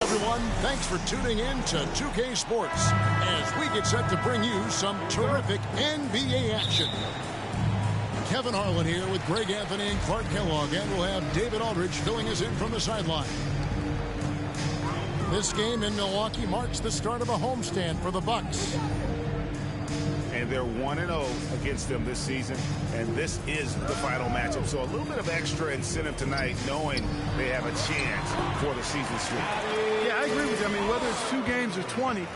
Everyone, thanks for tuning in to 2K Sports as we get set to bring you some terrific NBA action. Kevin Harlan here with Greg Anthony and Clark Kellogg, and we'll have David Aldridge filling us in from the sideline. This game in Milwaukee marks the start of a homestand for the Bucks. And they're 1-0 against them this season, and this is the final matchup. So a little bit of extra incentive tonight, knowing they have a chance for the season sweep. Yeah, I agree with you. I mean, whether it's 2 games or 20,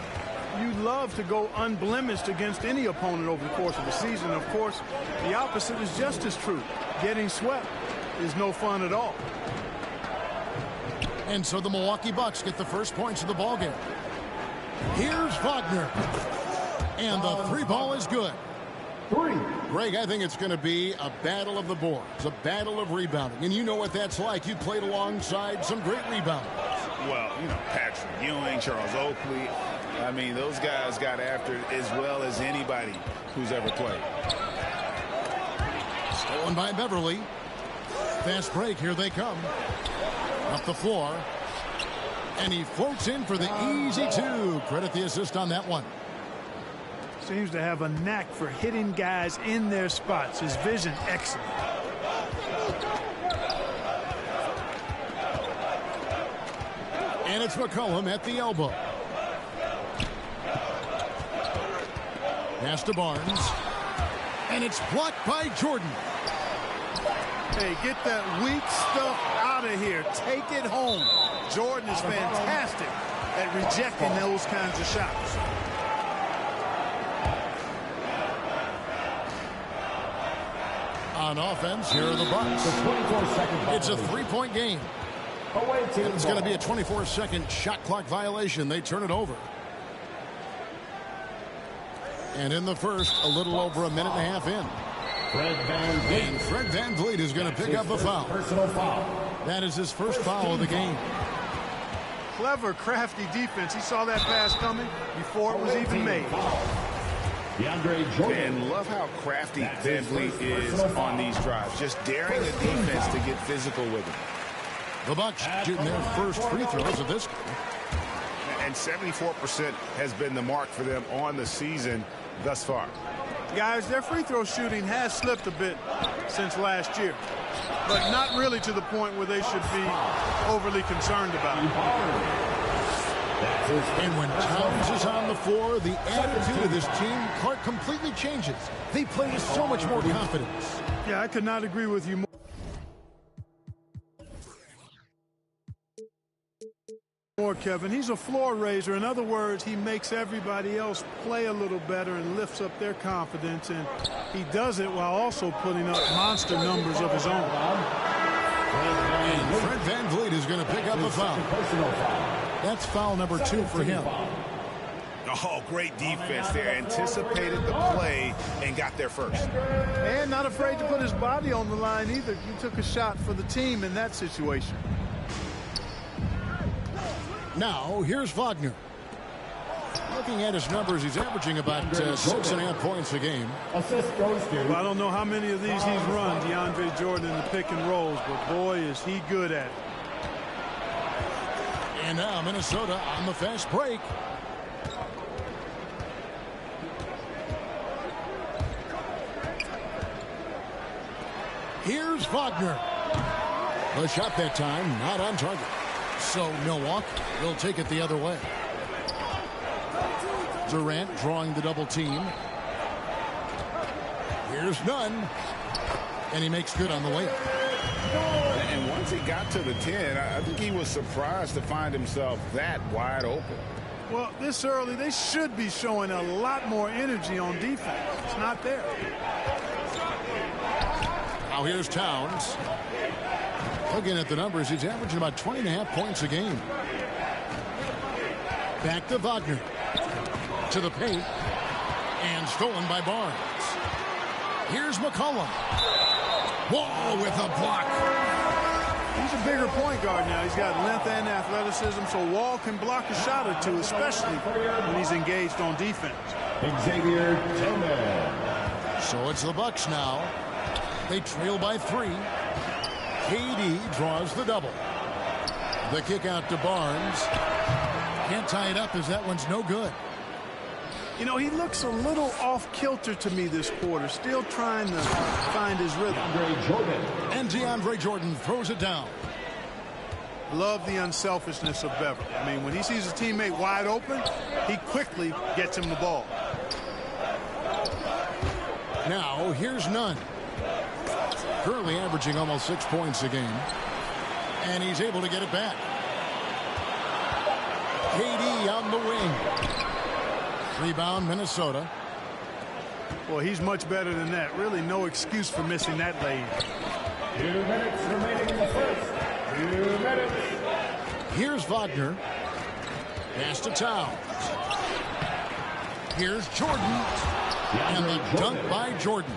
you'd love to go unblemished against any opponent over the course of the season. Of course, the opposite is just as true. Getting swept is no fun at all. And so the Milwaukee Bucks get the first points of the ballgame. Here's Wagner. And the 3-ball is good. Greg, I think it's going to be a battle of the boards, a battle of rebounding. And you know what that's like. You played alongside some great rebounders. Well, you know, Patrick Ewing, Charles Oakley. I mean, those guys got after it as well as anybody who's ever played. Stolen by Beverly. Fast break. Here they come. Up the floor. And he floats in for the easy 2. Credit the assist on that one. Seems to have a knack for hitting guys in their spots. His vision, excellent. And it's McCollum at the elbow. Pass to Barnes. And it's blocked by Jordan. Hey, get that weak stuff out of here. Take it home. Jordan is fantastic at rejecting those kinds of shots. On offense, here are the Bucks. It's a 3-point game. It's going to be a 24-second shot clock violation. They turn it over. And in the first, a little over a minute and a half in. And Fred VanVleet is going to pick up a foul. That is his first foul of the game. Clever, crafty defense. He saw that pass coming before it was even made. And love how crafty VanVleet is on these drives. Just daring the defense to get physical with him. The Bucks shooting their first free throws of this game. And 74% has been the mark for them on the season thus far. Guys, their free throw shooting has slipped a bit since last year, but not really to the point where they should be overly concerned about it. And when Towns is on the floor, the attitude of this team, Clark, completely changes. They play with so much more confidence. Yeah, I could not agree with you more, Kevin. He's a floor raiser. In other words, he makes everybody else play a little better and lifts up their confidence, and he does it while also putting up monster numbers of his own. And Fred VanVleet is going to pick up a foul. That's foul number 2 for him. Oh, great defense there. Anticipated the play and got there first. And not afraid to put his body on the line either. He took a shot for the team in that situation. Now, here's Wagner. Looking at his numbers, he's averaging about 6.5 points a game. Well, I don't know how many of these he's run, DeAndre Jordan, in the pick and rolls, but boy, is he good at it. And now Minnesota on the fast break. Here's Wagner. The shot that time, not on target. So Milwaukee will take it the other way. Durant drawing the double team. Here's Nunn. And he makes good on the layup. And once he got to the 10, I think he was surprised to find himself that wide open. Well, this early, they should be showing a lot more energy on defense. It's not there. Now here's Towns. Looking at the numbers, he's averaging about 20.5 points a game. Back to Wagner. To the paint. And stolen by Barnes. Here's McCollum. Wall with a block. He's a bigger point guard now. He's got length and athleticism, so Wall can block a shot or two, especially when he's engaged on defense. Xavier Tillman. So it's the Bucks now. They trail by 3. KD draws the double. The kick out to Barnes. Can't tie it up as that one's no good. You know, he looks a little off-kilter to me this quarter, still trying to find his rhythm. And DeAndre Jordan throws it down. Love the unselfishness of Beverly. I mean, when he sees his teammate wide open, he quickly gets him the ball. Now, here's Nunn. Currently averaging almost 6 points a game. And he's able to get it back. KD on the wing. Rebound, Minnesota. Well, he's much better than that. Really no excuse for missing that lane. 2 minutes remaining in the first. 2 minutes. Here's Wagner. Pass to Towns. Here's Jordan. And the dunk by Jordan.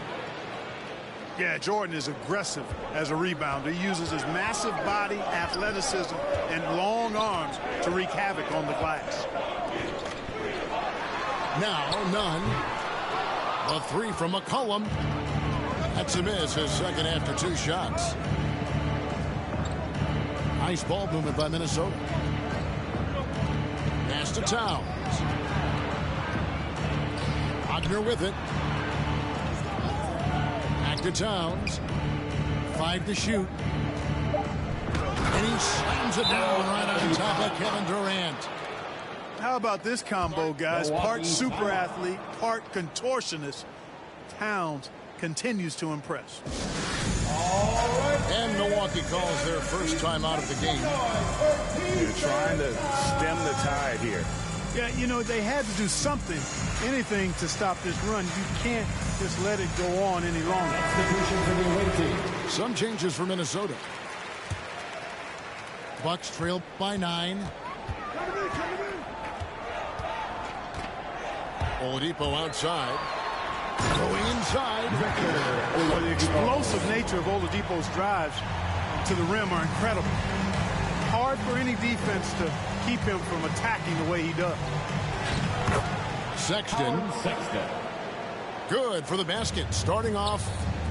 Yeah, Jordan is aggressive as a rebounder. He uses his massive body, athleticism, and long arms to wreak havoc on the glass. Now, Nunn. A 3 from McCollum. That's a miss, his second after 2 shots. Nice ball movement by Minnesota. Pass to Towns. Wagner with it. Back to Towns. 5 to shoot. And he slams it down right on top of Kevin Durant. How about this combo, guys? Part super athlete, part contortionist. Towns continues to impress. And Milwaukee calls their first time out of the game. They're trying to stem the tide here. Yeah, you know, they had to do something, anything to stop this run. You can't just let it go on any longer. Some changes for Minnesota. Bucks trail by 9. Oladipo outside. Going inside. Well, the explosive nature of Oladipo's drives to the rim are incredible. Hard for any defense to keep him from attacking the way he does. Sexton. Good for the basket. Starting off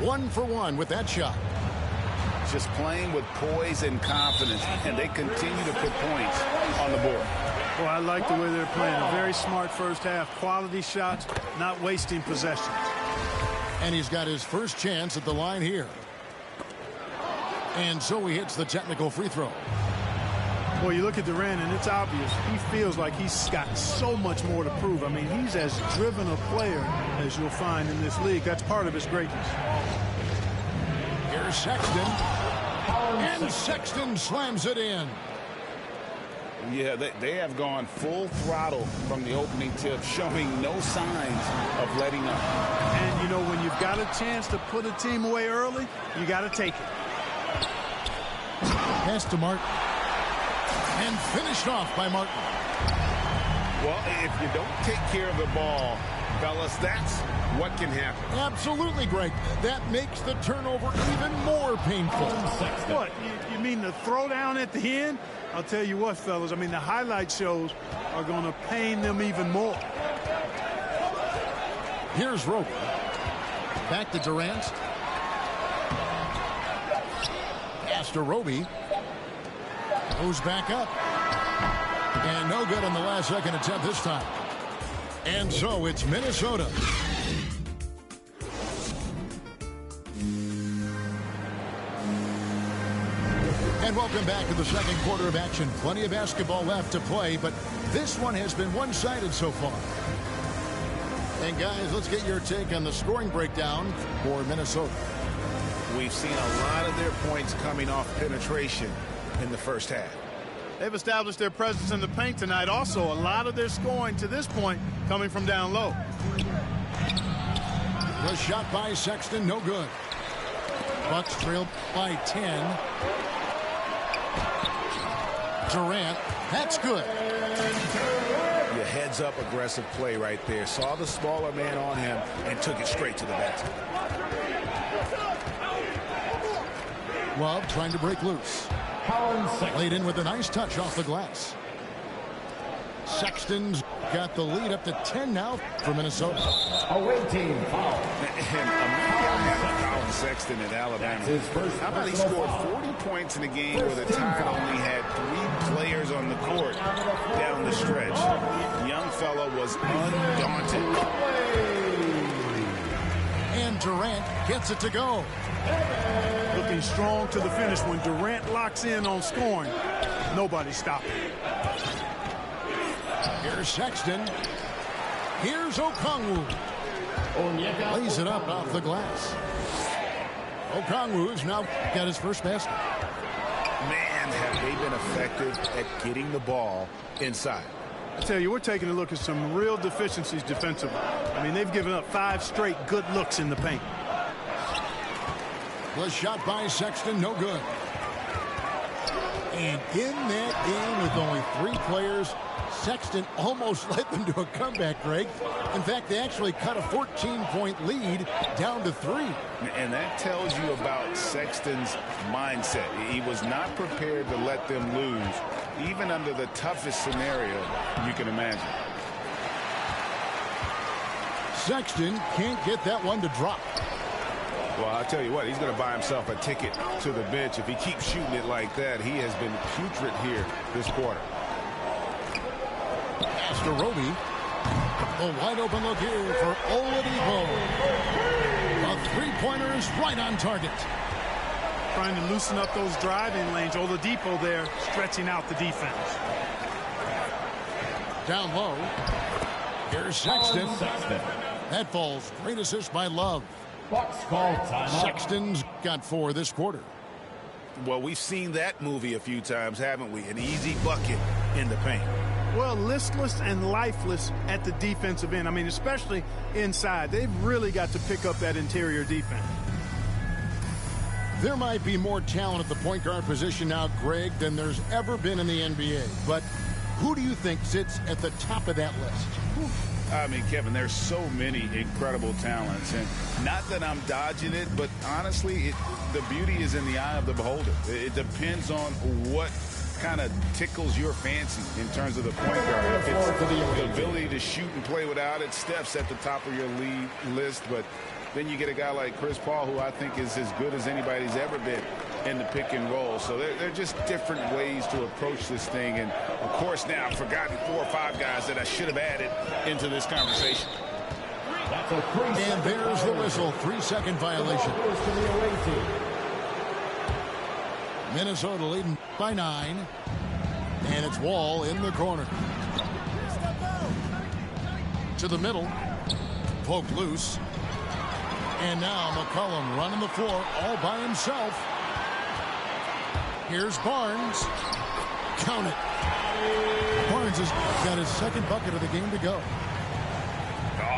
1 for 1 with that shot. Just playing with poise and confidence, and they continue to put points on the board. Well, I like the way they're playing. A very smart first half. Quality shots, not wasting possessions. And he's got his first chance at the line here. And so he hits the technical free throw. Well, you look at Durant, and it's obvious. He feels like he's got so much more to prove. I mean, he's as driven a player as you'll find in this league. That's part of his greatness. Here's Sexton. And Sexton slams it in. Yeah, they have gone full throttle from the opening tip, showing no signs of letting up. And, you know, when you've got a chance to put a team away early, you got to take it. Pass to Martin. And finished off by Martin. Well, if you don't take care of the ball, fellas, that's what can happen. Absolutely, Greg. That makes the turnover even more painful. What? You mean the throwdown at the end? I'll tell you what, fellas. I mean, the highlight shows are going to pain them even more. Here's Roby. Back to Durant. Pass to Roby. Goes back up. And no good on the last second attempt this time. And so it's Minnesota. And welcome back to the second quarter of action. Plenty of basketball left to play, but this one has been one-sided so far. And guys, let's get your take on the scoring breakdown for Minnesota. We've seen a lot of their points coming off penetration in the first half. They've established their presence in the paint tonight. Also, a lot of their scoring to this point coming from down low. The shot by Sexton, no good. Bucks trail by 10. Durant, that's good. Your heads-up aggressive play right there. Saw the smaller man on him and took it straight to the basket. Love trying to break loose. Laid in with a nice touch off the glass. Sexton's got the lead up to 10 now for Minnesota. Away team foul. And Colin Sexton at Alabama. How about he scored 40 points in a game where the Tide only had 3 players on the court down the stretch. The young fella was undaunted. And Durant gets it to go. Looking strong to the finish. When Durant locks in on scoring, nobody's stopping. Here's Sexton. Here's Okongwu. Lays it up off the glass. Okongwu's now got his first basket. Man, have they been effective at getting the ball inside. I tell you, we're taking a look at some real deficiencies defensively. I mean, they've given up 5 straight good looks in the paint. The shot by Sexton, no good. And in that game with only 3 players, Sexton almost led them to a comeback, Greg. In fact, they actually cut a 14-point lead down to 3. And that tells you about Sexton's mindset. He was not prepared to let them lose, even under the toughest scenario you can imagine. Sexton can't get that one to drop. Well, I'll tell you what, he's going to buy himself a ticket to the bench. If he keeps shooting it like that, he has been putrid here this quarter. Pass to Roby. The wide open look here for Oladipo. A 3-pointer is right on target. Trying to loosen up those driving lanes. Oladipo there stretching out the defense. Down low. Here's Sexton. That falls. Great assist by Love. Bucks call timeout. Sexton's got 4 this quarter. Well, we've seen that movie a few times, haven't we? An easy bucket in the paint. Well, listless and lifeless at the defensive end. I mean, especially inside. They've really got to pick up that interior defense. There might be more talent at the point guard position now, Greg, than there's ever been in the NBA. But who do you think sits at the top of that list? I mean, Kevin, there's so many incredible talents. And not that I'm dodging it, but honestly, the beauty is in the eye of the beholder. It depends on what kind of tickles your fancy in terms of the point guard. If it's the ability to shoot and play without it, Steph's at the top of your league list. But then you get a guy like Chris Paul, who I think is as good as anybody's ever been in the pick and roll. So they're just different ways to approach this thing. And, of course, now I've forgotten 4 or 5 guys that I should have added into this conversation. And there's the whistle. 3-second violation. Minnesota leading by 9. And it's Wall in the corner. To the middle. Poked loose. And now McCollum running the floor all by himself. Here's Barnes. Count it. Barnes has got his second bucket of the game to go.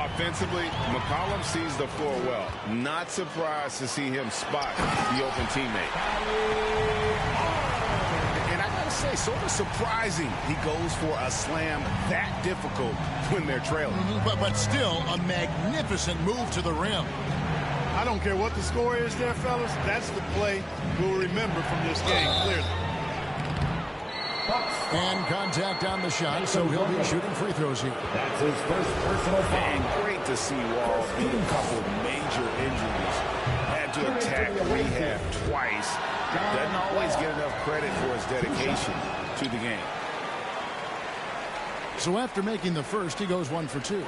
Offensively, McCollum sees the floor well. Not surprised to see him spot the open teammate. And I gotta say, sort of surprising he goes for a slam that difficult when they're trailing. But still a magnificent move to the rim. I don't care what the score is there, fellas. That's the play we'll remember from this game, clearly. And contact on the shot, so he'll be shooting free throws here. That's his first personal foul. And great to see Wall beat a couple major injuries. Had to attack rehab twice. Doesn't always get enough credit for his dedication to the game. So after making the first, he goes 1 for 2.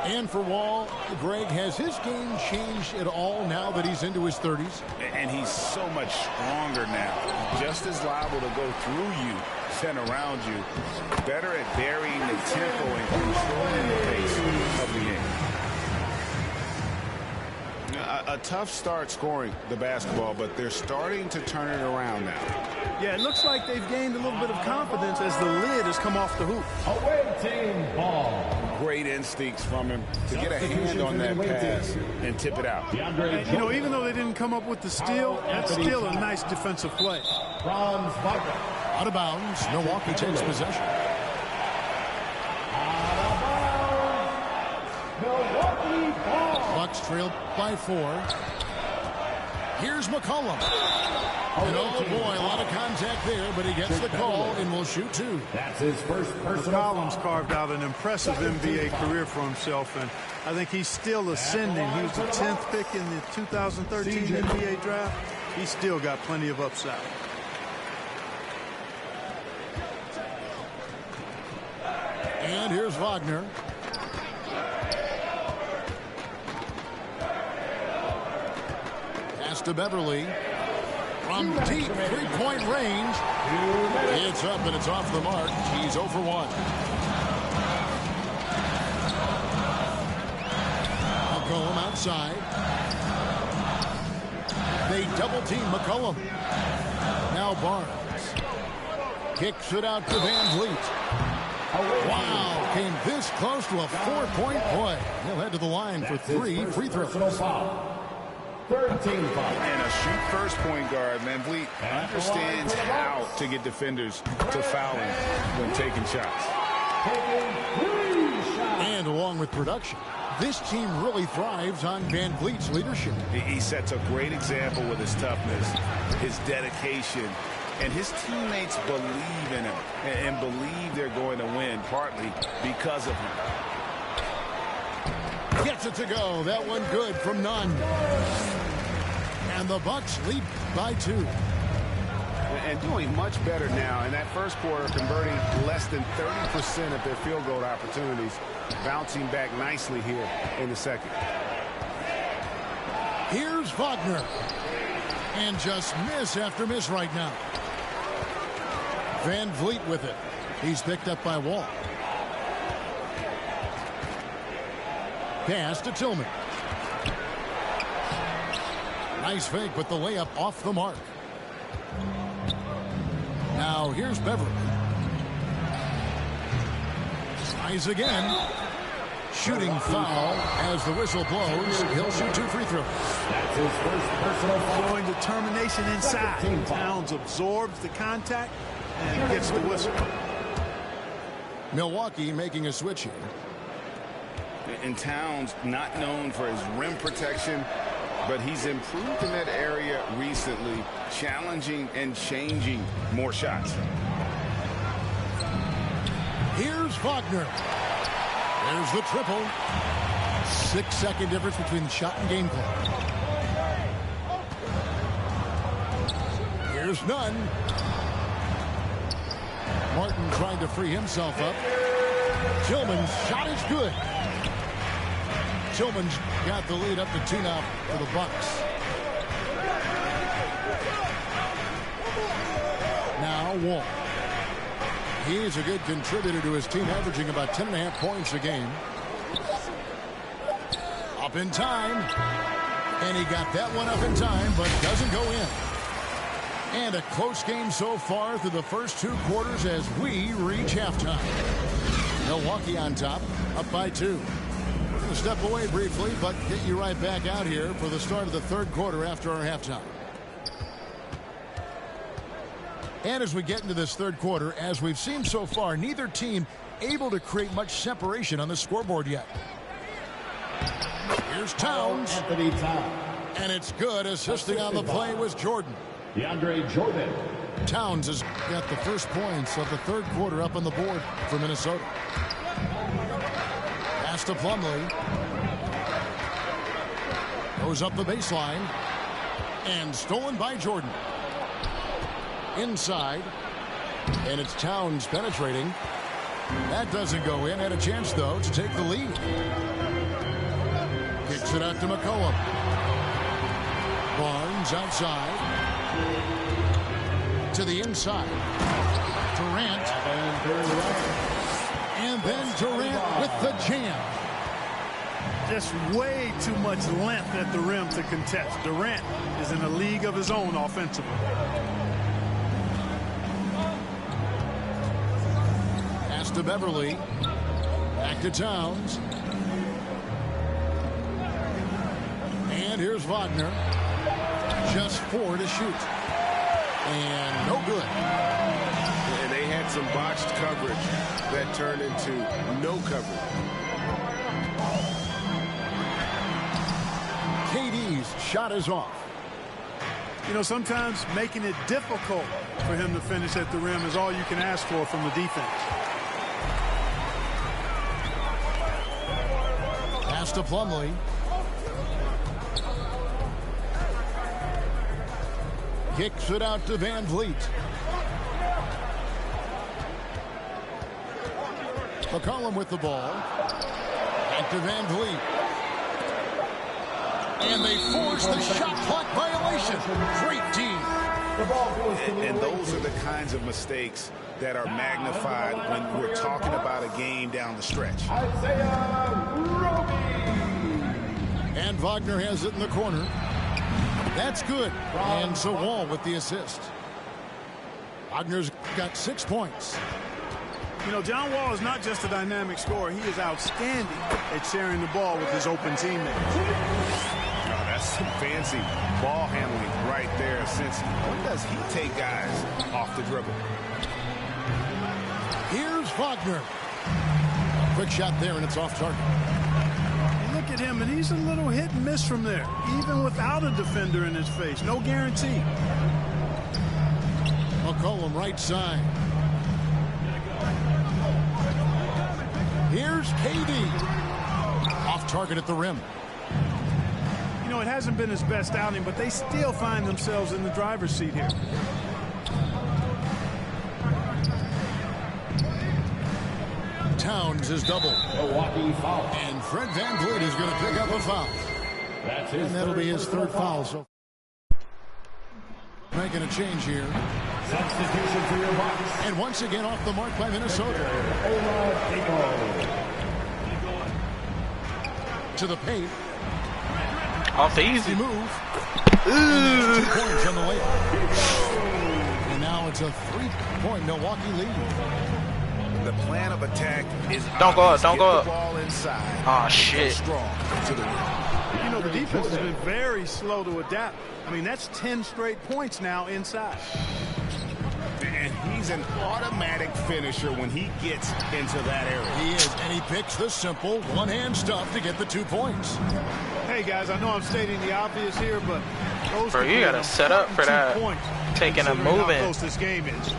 And for Wall, Greg, has his game changed at all now that he's into his 30s? And he's so much stronger now. Just as liable to go through you than around you. Better at varying the tempo and controlling the pace of the game. A tough start scoring the basketball, but they're starting to turn it around now. Yeah, it looks like they've gained a little bit of confidence as the lid has come off the hoop. Away team ball. Great instincts from him to get a hand on that pass and tip it out. And, you know, even though they didn't come up with the steal, that's still a nice defensive play. Franz Wagner. Out of bounds. Milwaukee takes possession. Milwaukee ball. Bucks trailed by 4. Here's McCollum. And oh boy, a lot of contact there, but he gets the call and will shoot two. That's his first personal. McCollum's carved out an impressive NBA career for himself, and I think he's still ascending. He was the 10th pick in the 2013 NBA draft. He's still got plenty of upside. And here's Wagner. Pass to Beverly. From deep three-point range. It's up and it's off the mark. He's 0 for 1. McCollum outside. They double-team McCollum. Now Barnes. Kicks it out to Van Vliet. Wow, came this close to a 4-point play. He'll head to the line for 3 free throws. Third team foul. And a shoot-first point guard, Van Vliet understands how to get defenders to foul him when taking shots. And along with production, this team really thrives on Van Vliet's leadership. He sets a great example with his toughness, his dedication, and his teammates believe in him and believe they're going to win, partly because of him. Gets it to go. That one good from Nunn. And the Bucks lead by 2. And doing much better now in that first quarter, converting less than 30% of their field goal opportunities, bouncing back nicely here in the second. Here's Wagner. And just miss after miss right now. Van Vliet with it. He's picked up by Wall. Pass to Tillman. Nice fake, but the layup off the mark. Now here's Beverly. Tries again. Shooting foul as the whistle blows. He'll shoot 2 free throws. That's his first personal foul. Showing determination inside. Towns absorbs the contact and gets the whistle. Milwaukee making a switch here. And Towns not known for his rim protection, but he's improved in that area recently, challenging and changing more shots. Here's Wagner. There's the triple. 6-second difference between the shot and game clock. Here's Nunn. Martin trying to free himself up. Tillman's shot is good. Tillman's got the lead up to 2 now for the Bucks. Now Wall. He's a good contributor to his team, averaging about 10.5 points a game. Up in time. And he got that one up in time, but doesn't go in. And a close game so far through the first 2 quarters as we reach halftime. Milwaukee on top, up by 2. We're going to step away briefly, but get you right back out here for the start of the 3rd quarter after our halftime. And as we get into this 3rd quarter, as we've seen so far, neither team able to create much separation on the scoreboard yet. Here's Towns. Anthony Towns. And it's good. Assisting on the play was Jordan. DeAndre Jordan. Towns has got the first points of the 3rd quarter up on the board for Minnesota. Pass to Plumlee. Goes up the baseline. And stolen by Jordan. Inside. And it's Towns penetrating. That doesn't go in. Had a chance, though, to take the lead. Kicks it out to McCollum. Barnes outside. To the inside. Durant. And then Durant with the jam. Just way too much length at the rim to contest. Durant is in a league of his own offensively. Pass to Beverly. Back to Towns. And here's Wagner. Just 4 to shoot. And no good. And they had some botched coverage that turned into no coverage. KD's shot is off. You know, sometimes making it difficult for him to finish at the rim is all you can ask for from the defense. Pass to Plumlee. Kicks it out to Van Vliet. McCollum with the ball. Back to Van Vliet. And they force the shot clock violation. Great D. And those are the kinds of mistakes that are magnified when we're talking about a game down the stretch. And Wagner has it in the corner. That's good. And so Wall with the assist. Wagner's got 6 points. You know, John Wall is not just a dynamic scorer. He is outstanding at sharing the ball with his open teammates. That's some fancy ball handling right there. Since when does he take guys off the dribble? Here's Wagner. Quick shot there, and it's off target. Look at him, and he's a little hit and miss from there, even without a defender in his face. No guarantee. McCollum right side. Here's KD. Off target at the rim. You know, it hasn't been his best outing, but they still find themselves in the driver's seat here. Towns is double. Milwaukee foul. And Fred Van Vliet is going to pick up a foul. And that'll be his third foul. So making a change here. Substitution for your box. And once again off the mark by Minnesota. To the paint. Off the easy move. And 2 points on the layup. And now it's a 3-point Milwaukee lead. The plan of attack is don't go up, don't go up. Ball inside. Oh shit. Strong to the rim. You know, the defense has been very slow to adapt. I mean, that's 10 straight points now inside. And he's an automatic finisher when he gets into that area. He is, and he picks the simple one-hand stuff to get the 2 points. Hey, guys, I know I'm stating the obvious here, but those Bro, you gotta set up for that. Taking a move in. How close this game is.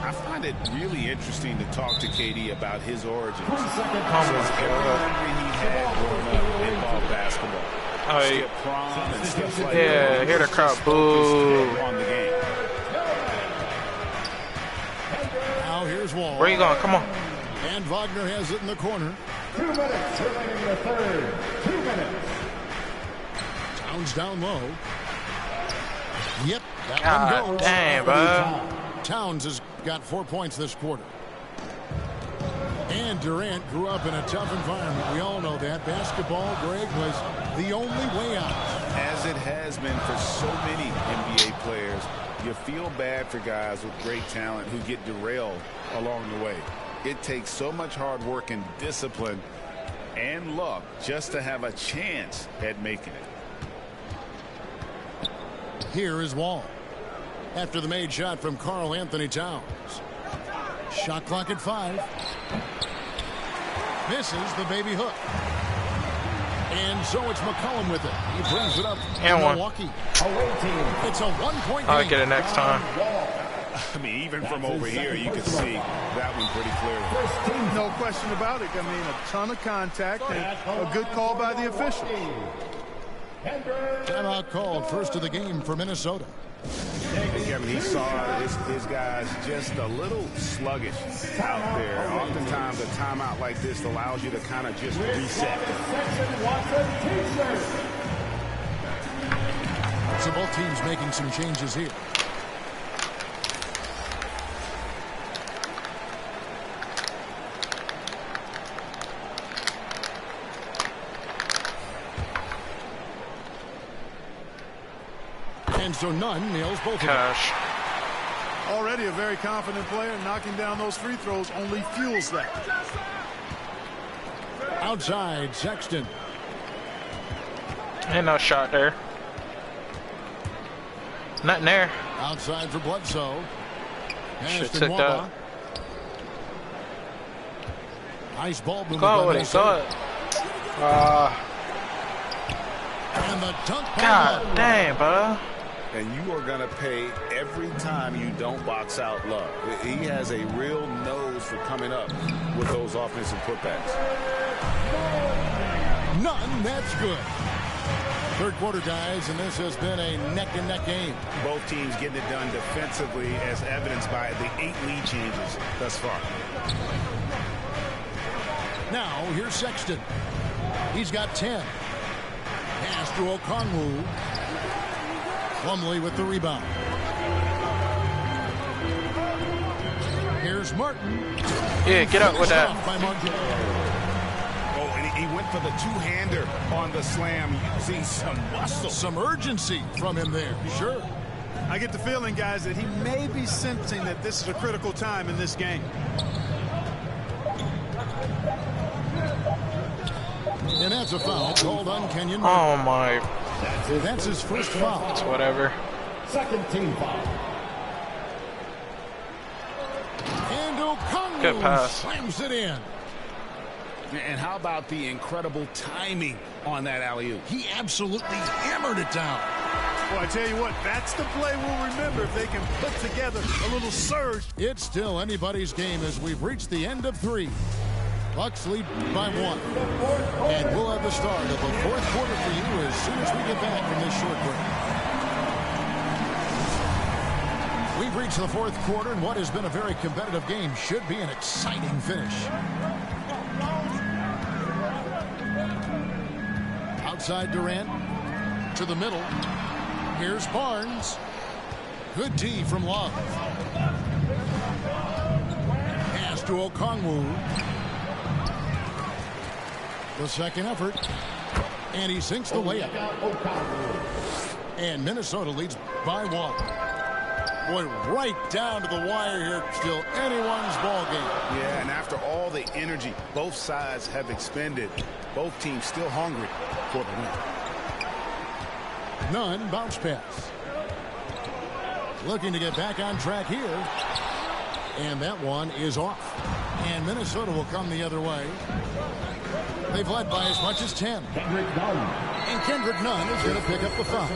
I find it really interesting to talk to KD about his origins. Oh Every memory he had growing up involved basketball. Oh, See a prom and stuff like yeah, that. hear the crowd boo. On the game. Now here's Wall. Where you going? Come on. And Wagner has it in the corner. 2 minutes remaining in the third. 2 minutes. Towns down low. Yep, that God one goes. damn, bro. Towns has got 4 points this quarter. And Durant grew up in a tough environment. We all know that. Basketball, Greg, was the only way out. As it has been for so many NBA players, you feel bad for guys with great talent who get derailed along the way. It takes so much hard work and discipline and luck just to have a chance at making it. Here is Wall. After the made shot from Karl Anthony Towns. Shot clock at 5. Misses the baby hook. And so it's McCollum with it. He brings it up And to one. Milwaukee. It's a 1-point game. I'll get it next time. I mean, even from over here, you can see that one pretty clearly. No question about it. I mean, a ton of contact and a good call by the official. Timeout called, first of the game for Minnesota. And Kevin, he saw his guys just a little sluggish out there. Oftentimes, a timeout like this allows you to kind of just reset. So both teams making some changes here. And so Nunn nails both of them. Cash. Already a very confident player. Knocking down those free throws only fuels that. Outside, Sexton. Ain't no shot there. Nothing there. Outside for Bledsoe. Should've Ashton took that. Wamba. Nice ball movement Go by with it. Go Minnesota. it. And And the dunk by God Love. damn, bro. And you are going to pay every time you don't box out Love. He has a real nose for coming up with those offensive putbacks. None, that's good. Third quarter, guys, and this has been a neck-and-neck game. Both teams getting it done defensively, as evidenced by the 8 lead changes thus far. Now, here's Sexton. He's got 10. Pass to Okongwu. Plumlee with the rebound. Here's Martin. Yeah, get up with that. By Martin. Oh, and he went for the two-hander on the slam, using some muscle. Some urgency from him there. Sure. I get the feeling, guys, that he may be sensing that this is a critical time in this game. And that's a foul called on Kenyon. Oh my. That's his first foul. It's whatever. Second team foul. And Okongwu Good pass. slams it in. And how about the incredible timing on that alley-oop? He absolutely hammered it down. Well, I tell you what, that's the play we'll remember if they can put together a little surge. It's still anybody's game as we've reached the end of 3. Bucks lead by 1. And we'll have the start of the fourth quarter for you as soon as we get back from this short break. We've reached the fourth quarter, and what has been a very competitive game should be an exciting finish. Outside Durant to the middle. Here's Barnes. Good D from Love. Pass to Okongwu. The second effort. And he sinks the layup. And Minnesota leads by 1. Boy, right down to the wire here. Still anyone's ball game. Yeah, and after all the energy both sides have expended, both teams still hungry for the win. None. Bounce pass. Looking to get back on track here. And that one is off. And Minnesota will come the other way. They've led by as much as 10. Kendrick Nunn. And Kendrick Nunn is going to pick up the foul.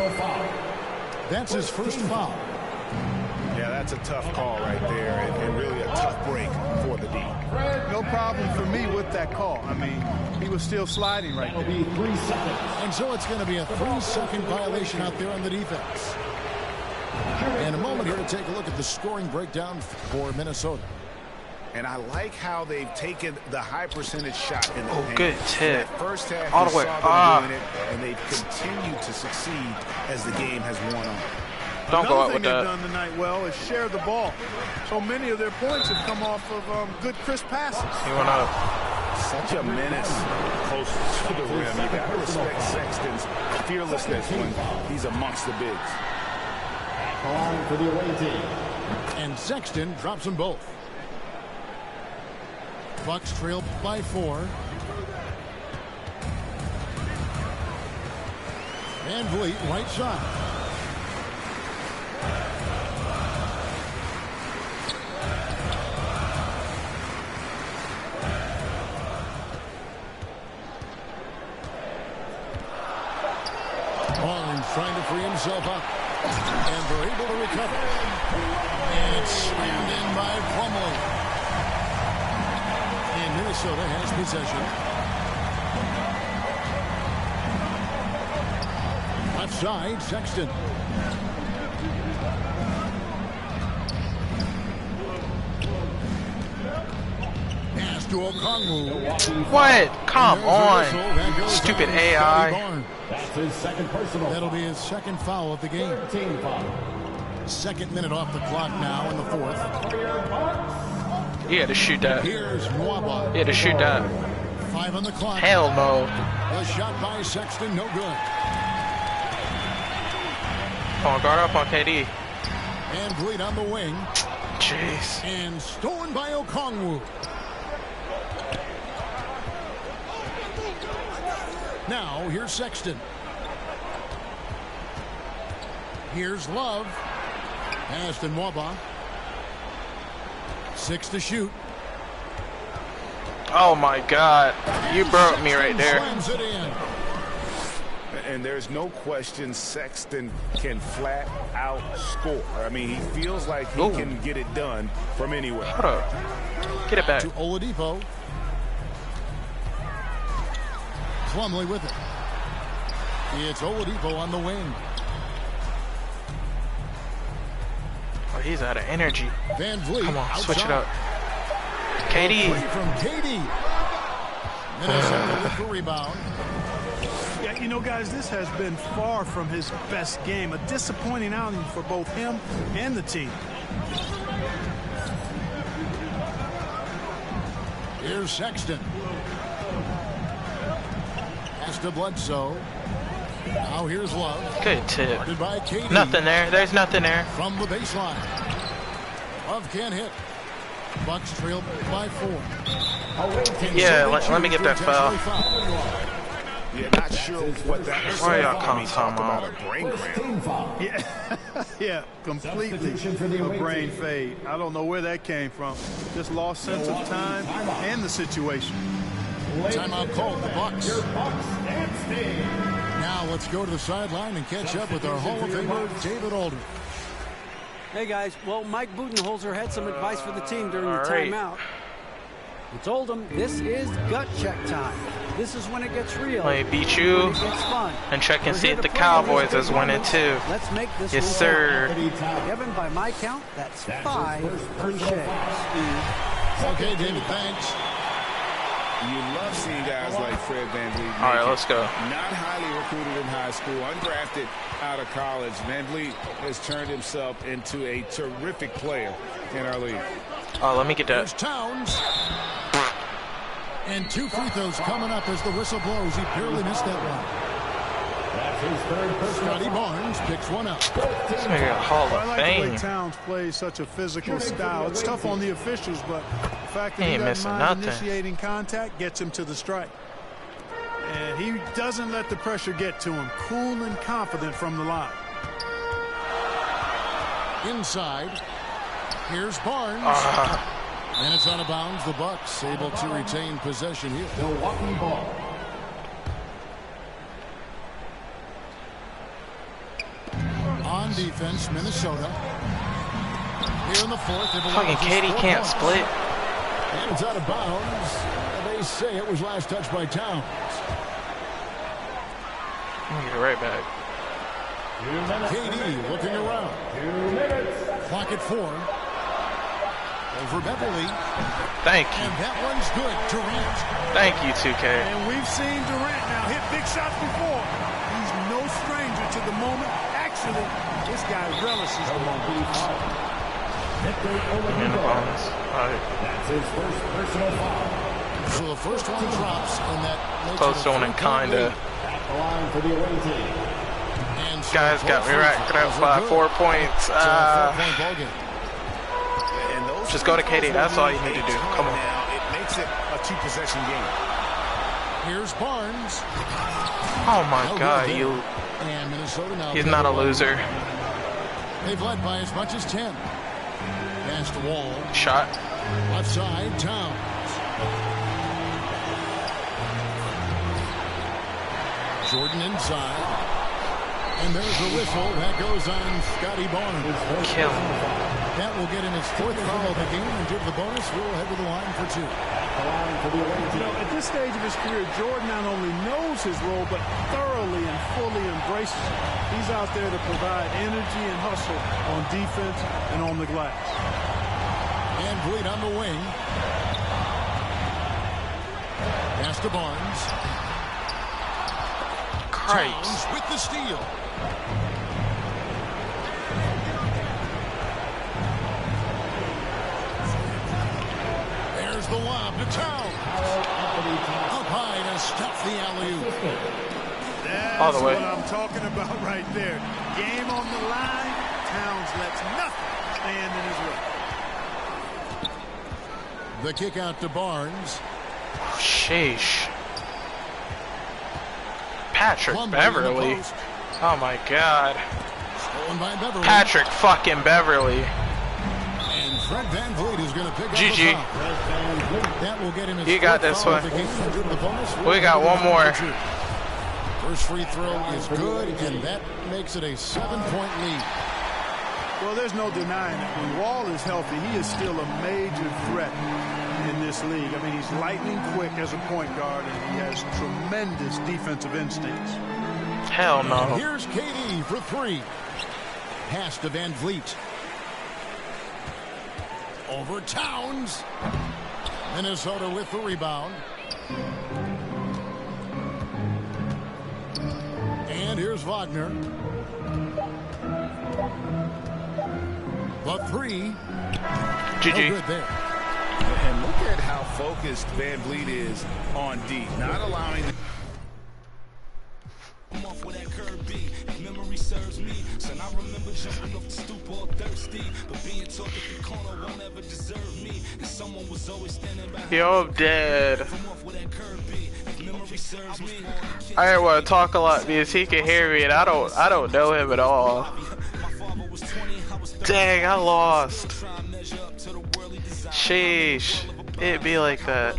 That's his first foul. Yeah, that's a tough call right there, and really a tough break for the D. No problem for me with that call. I mean, he was still sliding right That'll there. be 3 seconds. And so it's going to be a 3-second violation out there on the defense. And a moment here to take a look at the scoring breakdown for Minnesota. And I like how they've taken the high percentage shot in the paint. Good tip. That first half, All you the way. saw them doing it, and they've continued to succeed as the game has worn on. Don't go Another out thing with they've that. done tonight well is share the ball. So many of their points have come off of good crisp passes. He went up. Such a menace close to the rim. You got to respect Sexton's fearlessness when he's amongst the bigs. On for the away team. And Sexton drops them both. Bucks trail by 4. Van Vliet, right side. Barnes trying to free himself up. And they're able to recover. And it's slammed in by Plumlee. And Minnesota has possession. Left side, Sexton. Pass to Okongwu. What? Come And there's a on. whistle. That goes Stupid on AI. Scotty Barnes. That's his second personal. That'll be his second foul of the game. Team foul. Second minute off the clock now in the fourth. He had to shoot that. Here's Nwaba. He had to shoot that. 5 on the clock. Hell no. The shot by Sexton, no good. Come on, guard up on KD. And Vliet on the wing. Jeez. And stolen by Okongwu. Now, here's Sexton. Here's Love. Pass to Nwaba. 6 to shoot. Oh my God. You broke me right there. Slams it in. And there's no question Sexton can flat out score. I mean, he feels like he can get it done from anywhere. Hold up. Get it back. To Oladipo. Plumlee with it. It's Oladipo on the wing. Oh, he's out of energy. Van Vliet. Come on, outside. switch it up. KD. From KD. Minnesota with the rebound. Yeah, you know, guys, this has been far from his best game. A disappointing outing for both him and the team. Here's Sexton. Pass to Bledsoe. Now here's Love. Good tip. Guarded by KD. Nothing there. There's nothing there. From the baseline. Love can't hit. Bucks trail by 4. Yeah, let me get that foul. Yeah, not sure what that was. Why y'all come talk about about a brain cramp. Yeah, completely a brain fade. I don't know where that came from. Just lost sense of time and the situation. Timeout called, the Bucks. Now let's go to the sideline and catch up with our Hall of Famer, David Aldridge. Hey guys, well, Mike Budenholzer had some advice for the team during the All right. timeout. He told them this is gut check time. This is when it gets real. Let me beat When you it gets fun. and check and We're see here if to the play Cowboys these is big winning moments. too. Let's make this Yes, one sir. count. Kevin, by my count, that's 5 cliches. Okay, David, thanks. You love seeing guys like Fred VanVleet. All right, let's go. Not highly recruited in high school, undrafted out of college. VanVleet has turned himself into a terrific player in our league. Oh, let me get There's that. Towns. And 2 free throws coming up as the whistle blows. He barely missed that one. Scotty Barnes picks one up. This nigga a Hall I of like the way Fame. Towns plays such a physical style. It's tough on the officials, but the fact that he Ain't doesn't missing mind nothing. initiating contact gets him to the strike. And he doesn't let the pressure get to him. Cool and confident from the line. Inside. Here's Barnes. And it's out of bounds. The Bucks able to retain possession here. Milwaukee ball. On defense, Minnesota. Here in the fourth. they've allowed Fucking just Katie 4 can't points. split. And it's out of bounds. They say it was last touched by Towns. Let me get it right back. KD looking around. 2 minutes. Clock at 4. Over Beverly. Thank you. And that one's good. Durant. Thank you, 2K. And we've seen Durant now hit big shots before. He's no stranger to the moment. Actually, this guy relishes the moment. Victor In the Oladipo. bonus. All right. That's his first personal foul. So the first one drops, and that makes Close it to a one and 3-point kinda. lead. At the line for the away team. And so Guys got both me free racked throws up are by good. 4 points. It's a 4-point ball game. And those Just go to free KD. throws That's all you will need to be do. a Come on. ton now. It makes it a 2-possession game. Here's Barnes. Oh my No God, good you. there. And Minnesota now. He's not a loser. They've led by as much as 10. Past Wall. Shot. Left side, Towns. Jordan inside. And there's a whistle. That goes on Scotty Barnes. Kill him. That will get him his 4th foul of the game and give the bonus. We'll head to the line for 2. The line for the away You team. know, at this stage of his career, Jordan not only knows his role, but thoroughly and fully embraces it. He's out there to provide energy and hustle on defense and on the glass. And Vliet on the wing. Pass to Barnes. Christ. Towns with the steal. There's the lob to Towns. Up high to stuff the alley-oop. That's All the way. what I'm talking about right there. Game on the line. Towns lets nothing stand in his way. The kick out to Barnes. Sheesh. Patrick Plumlee in the Beverly. post. Oh my God. Stolen by Beverly. Patrick fucking Beverly. And Fred VanVleet is going to pick GG. up the foul. That will get him his You got 4th this foul one. of the game and give the bonus. We got one more. First free throw is good, and that makes it a 7-point lead. Well, there's no denying that when Wall is healthy, he is still a major threat in this league. I mean, he's lightning quick as a point guard, and he has tremendous defensive instincts. Hell no. And here's KD for three. Pass to Van Vliet. Over Towns. Minnesota with the rebound. And here's Wagner. The three. GG. No good there. And look at how focused Van Vliet is on D, not allowing the off where that curve be. Memory serves me. Son, I remember jumping off the stoop all thirsty. But being taught that the corner won't ever deserve me. And someone was always standing behind me. Yo, I'm dead. Off where that curve be. Memory serves me. I didn't want to talk a lot because he can hear me, and I don't know him at all. Dang, I lost. Sheesh. It'd be like that.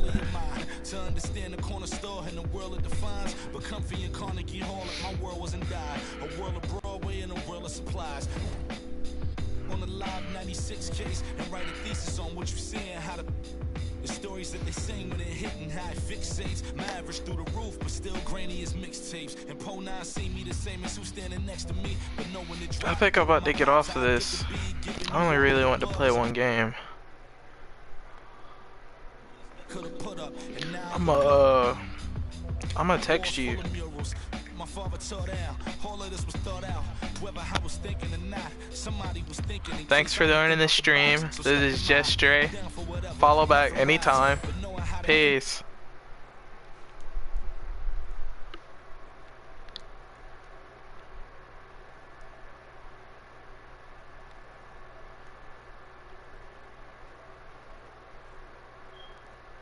To understand the corner store and the world it defines. But comfy in Carnegie Hall if my world wasn't died. A world of Broadway and a world of supplies. On the live 96 case and write a thesis on what you see and how the stories that they sing when it hitting high fixates. My average through the roof, but still grainy as mixtapes. And Po 9 see me the same as who's standing next to me. But no one that I think I'm about to get off of this. I only really want to play one game. I'm gonna text you. Thanks for joining the stream. This is Just Stray. Follow back anytime. Peace.